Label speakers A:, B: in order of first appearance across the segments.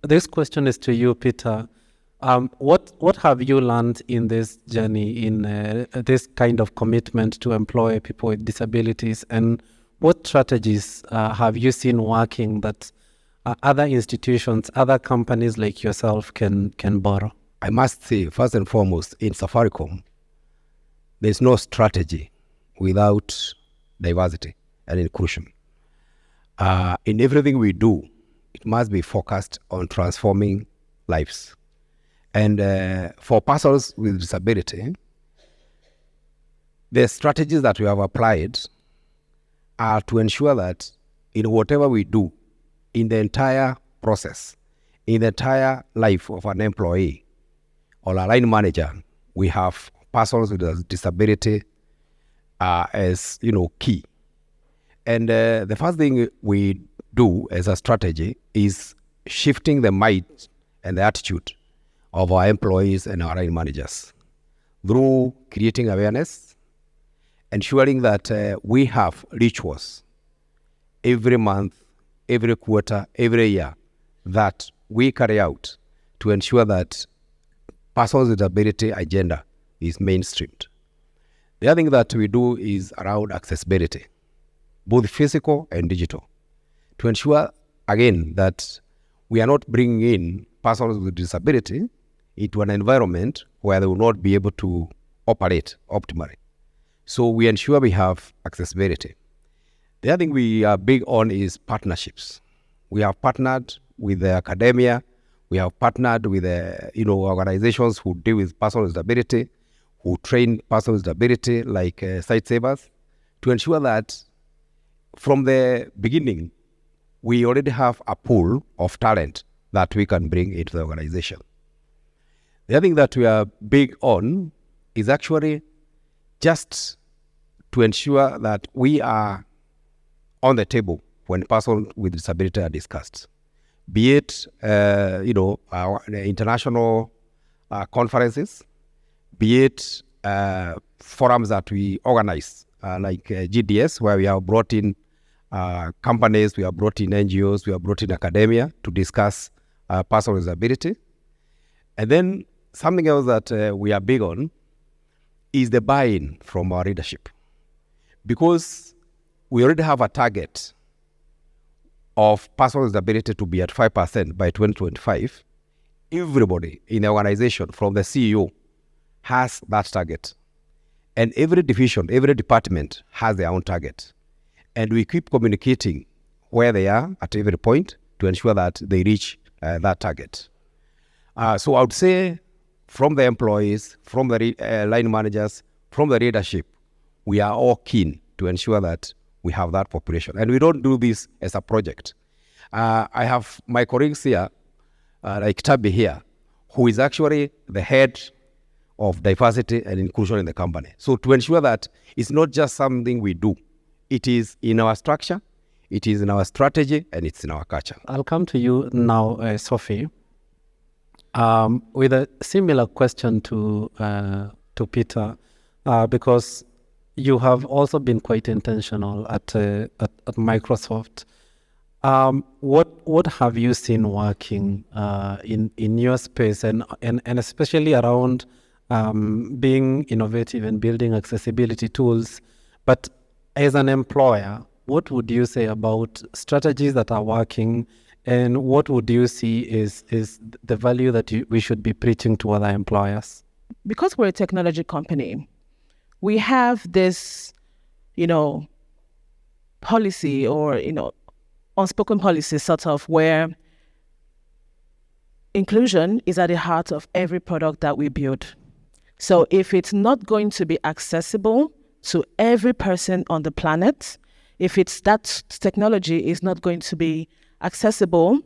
A: This question is to you, Peter. What have you learned in this journey, in this kind of commitment to employ people with disabilities, and what strategies have you seen working that other institutions, other companies like yourself can borrow?
B: I must say, first and foremost, in Safaricom, there's no strategy without diversity and inclusion. In everything we do, it must be focused on transforming lives. And for persons with disability, the strategies that we have applied are to ensure that in whatever we do, in the entire process, in the entire life of an employee or a line manager, we have persons with a disability as key. And the first thing we do as a strategy is shifting the mind and the attitude of our employees and our line managers through creating awareness, ensuring that we have rituals every month, every quarter, every year that we carry out to ensure that persons with disability agenda is mainstreamed. The other thing that we do is around accessibility, both physical and digital, to ensure, again, that we are not bringing in persons with disability into an environment where they will not be able to operate optimally. So we ensure we have accessibility. The other thing we are big on is partnerships. We have partnered with the academia. We have partnered with organizations who deal with persons with disability, who train persons with disability, like Site Savers, to ensure that from the beginning, we already have a pool of talent that we can bring into the organization. The other thing that we are big on is actually just to ensure that we are on the table when persons with disability are discussed, be it our international conferences, be it forums that we organize like GDS, where we have brought in companies, we have brought in NGOs, we have brought in academia to discuss persons with disability. And then something else that we are big on is the buy-in from our leadership. Because we already have a target of persons with disability to be at 5% by 2025. Everybody in the organization, from the CEO, has that target. And every division, every department has their own target. And we keep communicating where they are at every point to ensure that they reach that target. So I would say from the employees, from the line managers, from the leadership, we are all keen to ensure that we have that population. And we don't do this as a project. I have my colleagues here, like Tabi here, who is actually the head of diversity and inclusion in the company. So to ensure that it's not just something we do, it is in our structure, it is in our strategy, and it's in our culture.
A: I'll come to you now, Sophie, with a similar question to Peter, because you have also been quite intentional at Microsoft. What have you seen working in your space, and especially around being innovative and building accessibility tools? But as an employer, what would you say about strategies that are working, and what would you see is the value that we should be preaching to other employers?
C: Because we're a technology company, we have this, policy or, unspoken policy sort of, where inclusion is at the heart of every product that we build. So if it's not going to be accessible to every person on the planet, if it's that technology is not going to be accessible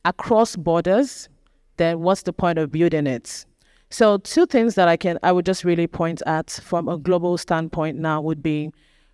C: across borders, then what's the point of building it? So two things that I would just really point at from a global standpoint now would be,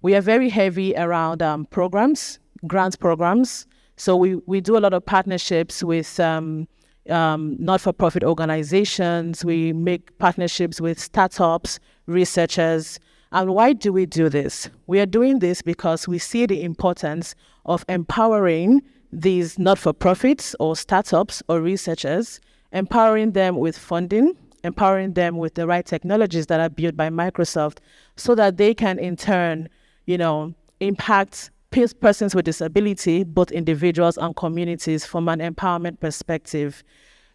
C: we are very heavy around programs, grant programs. So we do a lot of partnerships with not-for-profit organizations. We make partnerships with startups, researchers. And why do we do this? We are doing this because we see the importance of empowering these not-for-profits or startups or researchers, empowering them with funding, empowering them with the right technologies that are built by Microsoft so that they can in turn, impact persons with disability, both individuals and communities from an empowerment perspective.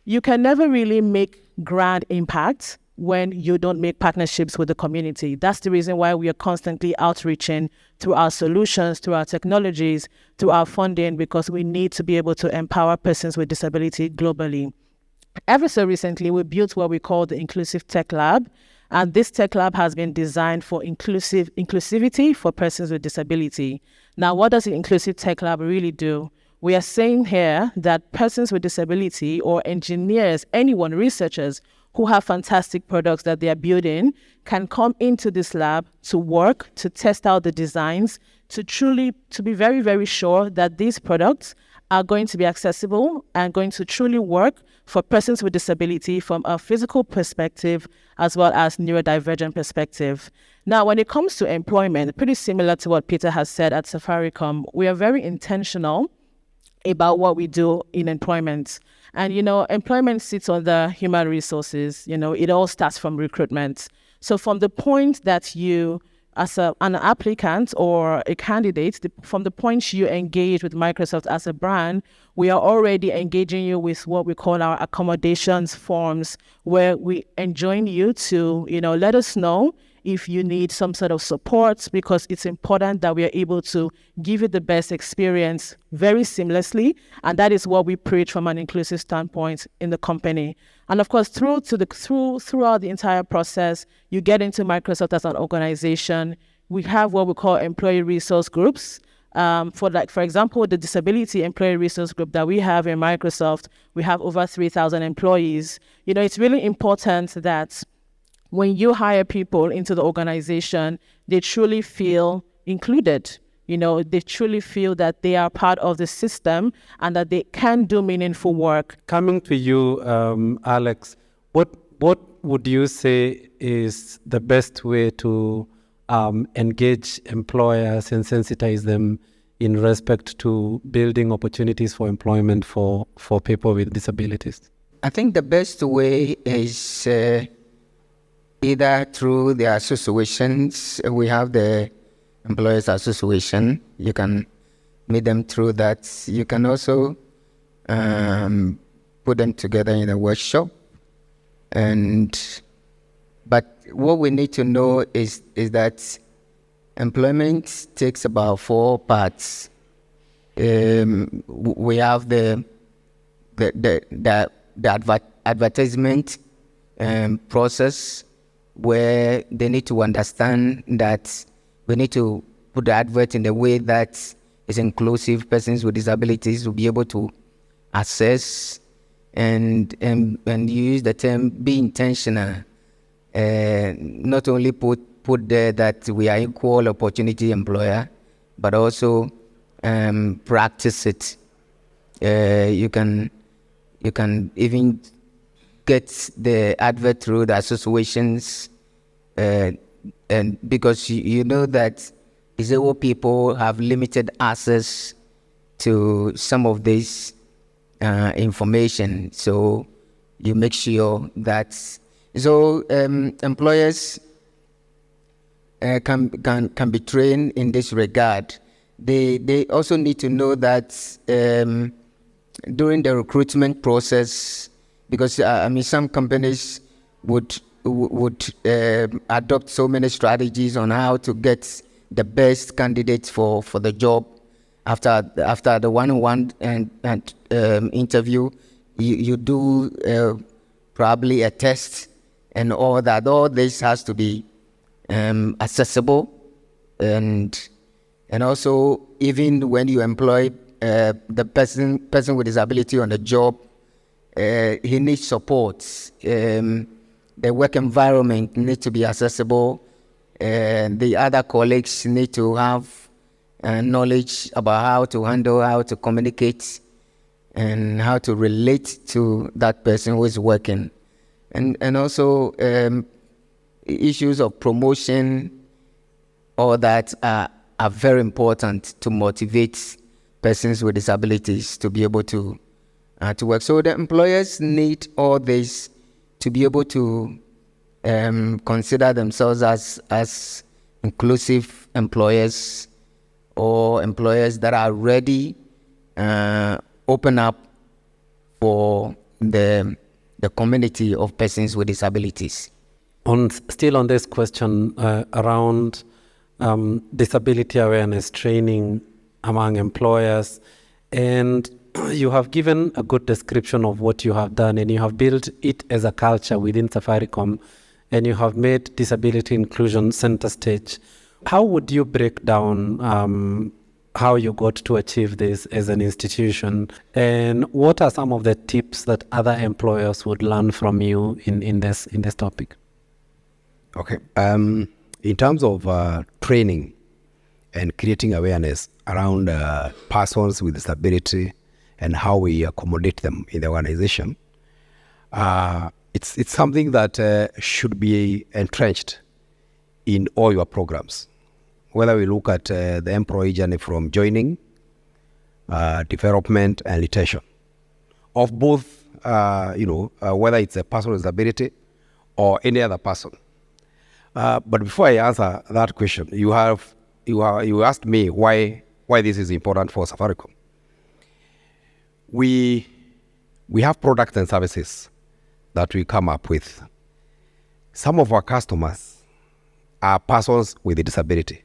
C: You can never really make grand impact when you don't make partnerships with the community. That's the reason why we are constantly outreaching through our solutions, through our technologies, through our funding, because we need to be able to empower persons with disability globally. Ever so recently, we built what we call the Inclusive Tech Lab. And this tech lab has been designed for inclusivity for persons with disability. Now, what does the Inclusive Tech Lab really do? We are saying here that persons with disability or engineers, anyone, researchers who have fantastic products that they are building can come into this lab to work, to test out the designs, to be very, very sure that these products are going to be accessible and going to truly work for persons with disability from a physical perspective as well as neurodivergent perspective. Now, when it comes to employment, pretty similar to what Peter has said at Safaricom, we are very intentional about what we do in employment. And, employment sits on the human resources. It all starts from recruitment. So from the point that you, as an applicant or a candidate, from the point you engage with Microsoft as a brand, we are already engaging you with what we call our accommodations forms, where we enjoin you to, let us know if you need some sort of support, because it's important that we are able to give you the best experience very seamlessly. And that is what we preach from an inclusive standpoint in the company. And of course, throughout the entire process, you get into Microsoft as an organization. We have what we call employee resource groups. For example, the disability employee resource group that we have in Microsoft, we have over 3,000 employees. It's really important that when you hire people into the organization, they truly feel included. They truly feel that they are part of the system and that they can do meaningful work.
A: Coming to you, Alex, what would you say is the best way to engage employers and sensitize them in respect to building opportunities for employment for people with disabilities?
D: I think the best way is either through the associations. We have the Employers Association. You can meet them through that. You can also put them together in a workshop. But what we need to know is that employment takes about 4 parts. We have the advertisement process, where they need to understand that we need to put the advert in a way that is inclusive. Persons with disabilities will be able to access and use the term be intentional. Not only put there that we are equal opportunity employer, but also practice it. You can even get the advert through the associations, and because you know that disabled people have limited access to some of this information, so you make sure that employers can be trained in this regard. They also need to know that during the recruitment process, because some companies would adopt so many strategies on how to get the best candidates for the job. After the one-on-one and interview, you do probably a test and all that. All this has to be accessible, and also even when you employ the person with disability on the job, he needs support. The work environment needs to be accessible. The other colleagues need to have knowledge about how to handle, how to communicate, and how to relate to that person who is working. And also issues of promotion, all that are very important to motivate persons with disabilities to be able to work. So the employers need all this to be able to consider themselves as inclusive employers, or employers that are ready open up for the community of persons with disabilities.
A: Still on this question around disability awareness training among employers, and you have given a good description of what you have done, and you have built it as a culture within Safaricom, and you have made disability inclusion center stage. How would you break down how you got to achieve this as an institution, and what are some of the tips that other employers would learn from you in this topic?
B: Okay. In terms of training and creating awareness around persons with disability and how we accommodate them in the organization, it's something that should be entrenched in all your programs. Whether we look at the employee journey from joining, development, and retention of both, whether it's a person with disability or any other person. But before I answer that question, you asked me why this is important for Safaricom. We have products and services that we come up with. Some of our customers are persons with a disability.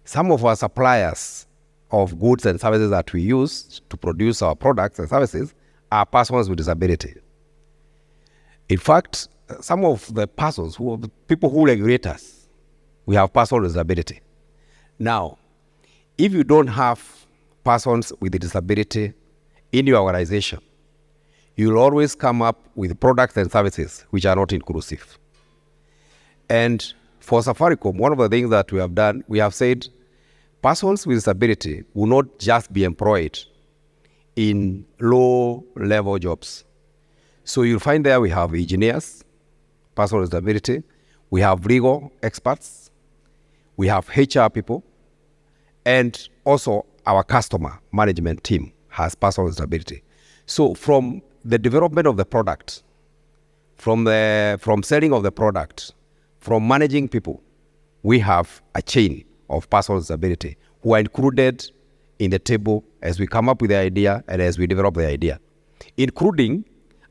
B: Some of our suppliers of goods and services that we use to produce our products and services are persons with disability. In fact, some of the persons, people who regulate us, we have persons with disability. Now, if you don't have persons with a disability in your organization, you'll always come up with products and services which are not inclusive. And for Safaricom, one of the things that we have done, we have said persons with disability will not just be employed in low-level jobs. So you'll find there we have engineers, persons with disability, we have legal experts, we have HR people, and also our customer management team has persons with disability. So from the development of the product, from selling of the product, from managing people, we have a chain of persons with disability who are included in the table as we come up with the idea and as we develop the idea, including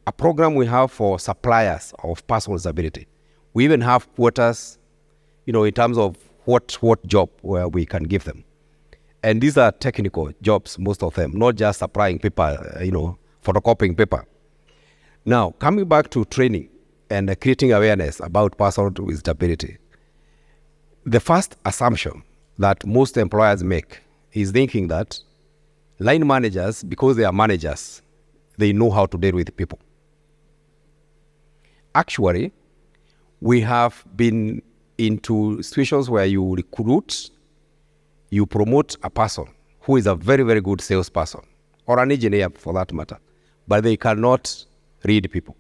B: a program we have for suppliers of persons with disability. We even have quotas, in terms of what job where we can give them. And these are technical jobs, most of them, not just supplying paper, photocopying paper. Now, coming back to training and creating awareness about persons with disability, the first assumption that most employers make is thinking that line managers, because they are managers, they know how to deal with people. Actually, we have been into situations where you recruit, you promote a person who is a very, very good salesperson, or an engineer for that matter, but they cannot read people.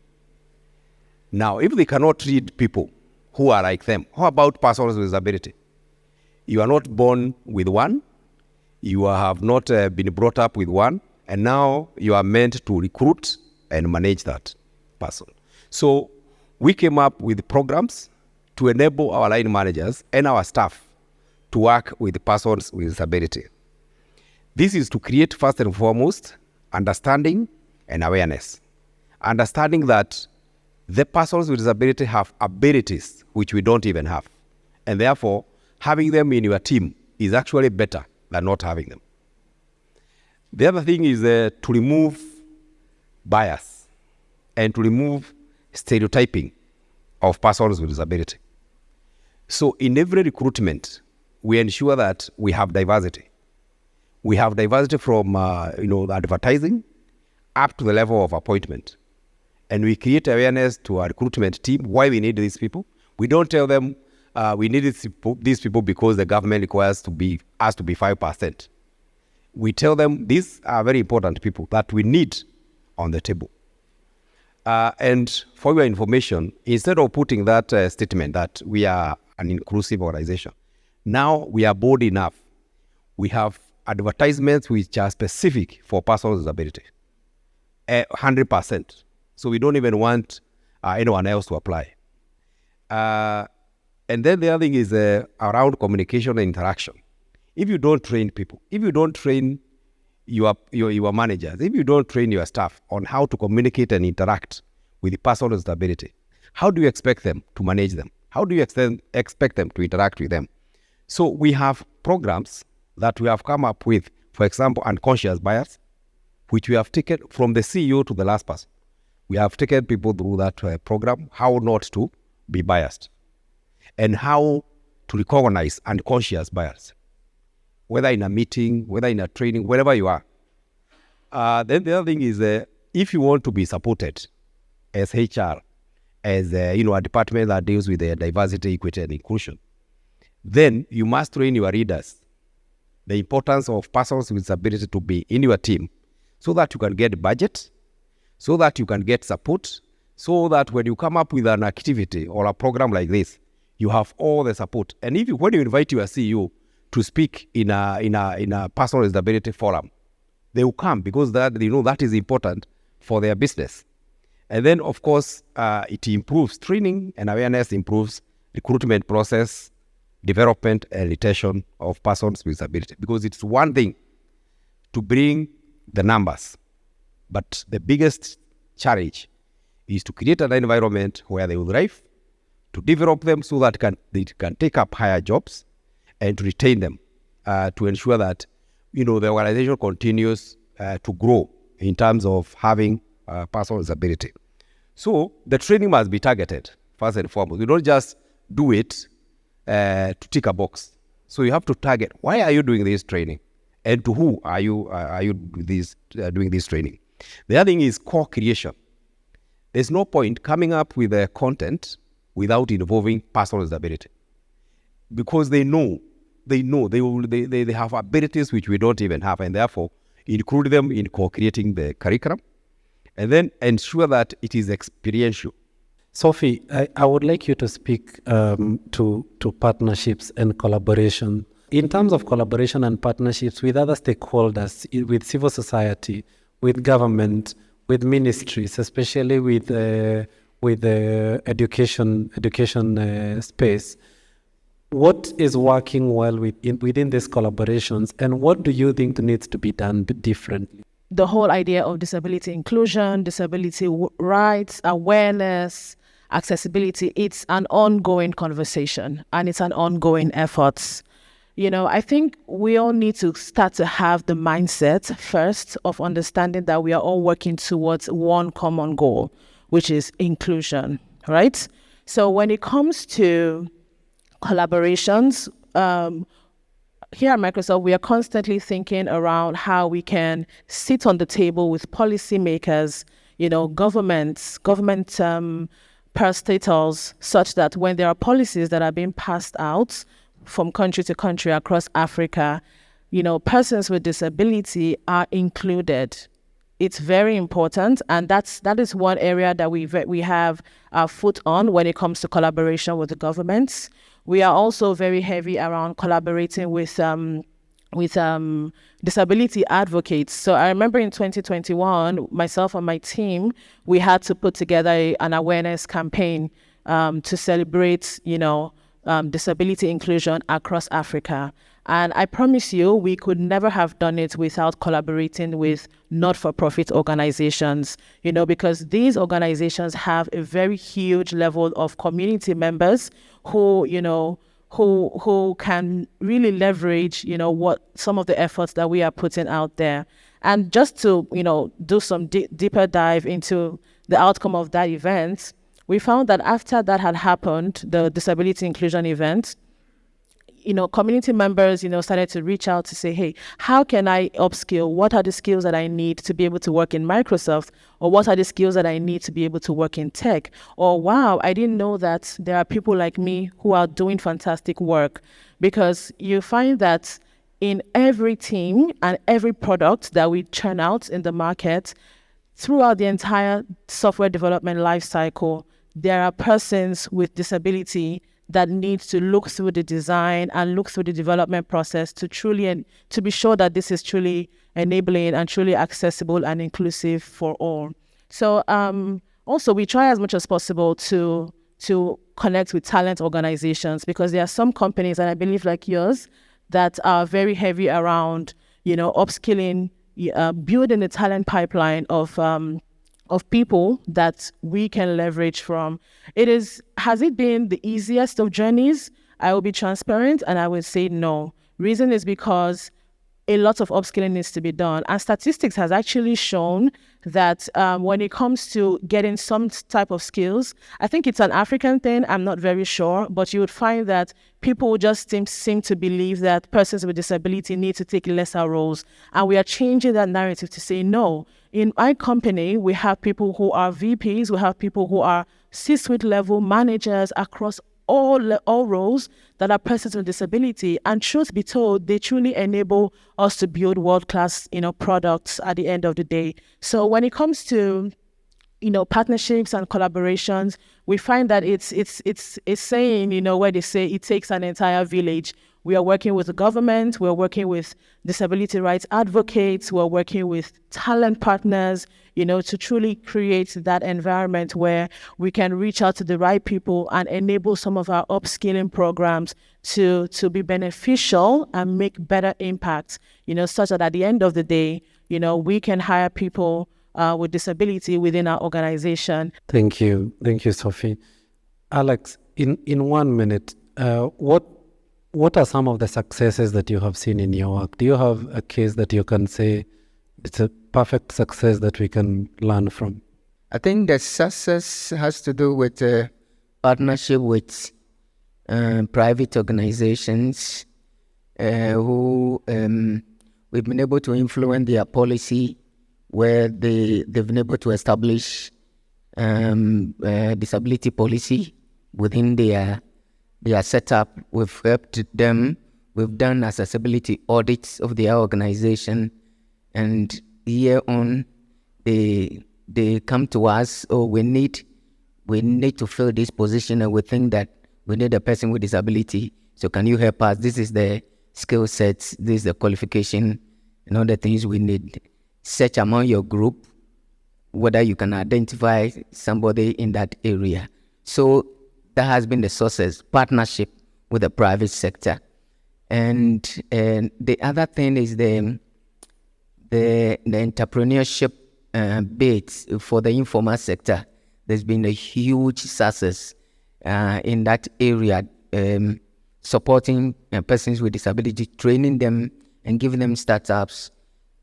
B: Now, if they cannot read people who are like them, how about persons with disability? You are not born with one, you have not been brought up with one, and now you are meant to recruit and manage that person. So we came up with programs to enable our line managers and our staff to work with persons with disability. This is to create, first and foremost, understanding and awareness. Understanding that the persons with disability have abilities which we don't even have. And therefore, having them in your team is actually better than not having them. The other thing is to remove bias and to remove stereotyping of persons with disability. So in every recruitment, we ensure that we have diversity. We have diversity from advertising up to the level of appointment. And we create awareness to our recruitment team why we need these people. We don't tell them we need these people because the government requires us to be 5%. We tell them these are very important people that we need on the table. And for your information, instead of putting that statement that we are an inclusive organization, now we are bold enough. We have advertisements which are specific for persons with disability, 100%. So we don't even want anyone else to apply. And then the other thing is around communication and interaction. If you don't train people, if you don't train your managers, if you don't train your staff on how to communicate and interact with the person with disability, how do you expect them to manage them? How do you expect them to interact with them? So we have programs that we have come up with, for example, unconscious bias, which we have taken from the CEO to the last person. We have taken people through that program, how not to be biased and how to recognize unconscious bias, whether in a meeting, whether in a training, wherever you are. Then the other thing is, if you want to be supported as HR, as a department that deals with diversity, equity, and inclusion, then you must train your leaders the importance of persons with disability to be in your team, so that you can get budget, so that you can get support, so that when you come up with an activity or a program like this, you have all the support. And when you invite your CEO to speak in a personal disability forum, they will come because that is important for their business. And then, of course, it improves training and awareness, improves recruitment process, development and retention of persons with disability. Because it's one thing to bring the numbers, but the biggest challenge is to create an environment where they will thrive, to develop them so that they can take up higher jobs, and to retain them, to ensure that the organization continues to grow in terms of having personal disability. So the training must be targeted first and foremost. You don't just do it to tick a box. So you have to target, why are you doing this training, and to who are you doing this training. The other thing is co-creation. There's no point coming up with a content without involving personal disability, because they have abilities which we don't even have, and therefore include them in co-creating the curriculum, and then ensure that it is experiential.
A: Sophie, I would like you to speak to partnerships and collaboration. In terms of collaboration and partnerships with other stakeholders, with civil society, with government, with ministries, especially with the education space, what is working well within these collaborations, and what do you think needs to be done differently?
C: The whole idea of disability inclusion, disability rights, awareness, accessibility, it's an ongoing conversation and it's an ongoing effort. I think we all need to start to have the mindset first of understanding that we are all working towards one common goal, which is inclusion, right? So when it comes to collaborations, here at Microsoft, we are constantly thinking around how we can sit on the table with policymakers, government parastatals, such that when there are policies that are being passed out from country to country across Africa, persons with disability are included. It's very important, and that is one area that we have our foot on when it comes to collaboration with the governments. We are also very heavy around collaborating with disability advocates. So I remember in 2021, myself and my team, we had to put together an awareness campaign to celebrate, disability inclusion across Africa. And I promise you, we could never have done it without collaborating with not-for-profit organizations, because these organizations have a very huge level of community members who can really leverage, what some of the efforts that we are putting out there. And just to, do some deeper dive into the outcome of that event, we found that after that had happened, the disability inclusion event, community members, started to reach out to say, hey, how can I upskill? What are the skills that I need to be able to work in Microsoft? Or what are the skills that I need to be able to work in tech? Or, wow, I didn't know that there are people like me who are doing fantastic work. Because you find that in every team and every product that we churn out in the market, throughout the entire software development lifecycle, there are persons with disability that needs to look through the design and look through the development process to truly and to be sure that this is truly enabling and truly accessible and inclusive for all. So also we try as much as possible to connect with talent organizations, because there are some companies, and I believe like yours, that are very heavy around, upskilling, building a talent pipeline of people that we can leverage from. Has it been the easiest of journeys? I will be transparent and I will say no. Reason is because a lot of upskilling needs to be done. And statistics has actually shown that when it comes to getting some type of skills, I think it's an African thing, I'm not very sure, but you would find that people just seem to believe that persons with disability need to take lesser roles. And we are changing that narrative to say, no, in my company, we have people who are VPs, we have people who are C-suite level managers across all roles that are persons with disability. And truth be told, they truly enable us to build world-class, products at the end of the day. So when it comes to, partnerships and collaborations, we find that it's saying, where they say it takes an entire village. We are working with the government, we're working with disability rights advocates, we're working with talent partners, to truly create that environment where we can reach out to the right people and enable some of our upskilling programs to be beneficial and make better impacts, such that at the end of the day, we can hire people with disability within our organization.
A: Thank you, Sophie. Alex, in 1 minute, what are some of the successes that you have seen in your work? Do you have a case that you can say it's a perfect success that we can learn from?
D: I think the success has to do with partnership with private organizations who we've been able to influence their policy, where they've been able to establish disability policy within their setup. We've helped them. We've done accessibility audits of their organization, and year on, they come to us. Oh, we need to fill this position, and we think that we need a person with disability. So can you help us? This is the skill sets. This is the qualification, and all the things we need. Search among your group whether you can identify somebody in that area. So that has been the success, partnership with the private sector. And the other thing is the entrepreneurship bit for the informal sector. There's been a huge success in that area, supporting persons with disability, training them and giving them startups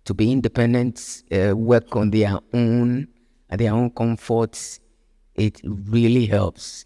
D: to be independent, work on their own, at their own comforts. It really helps.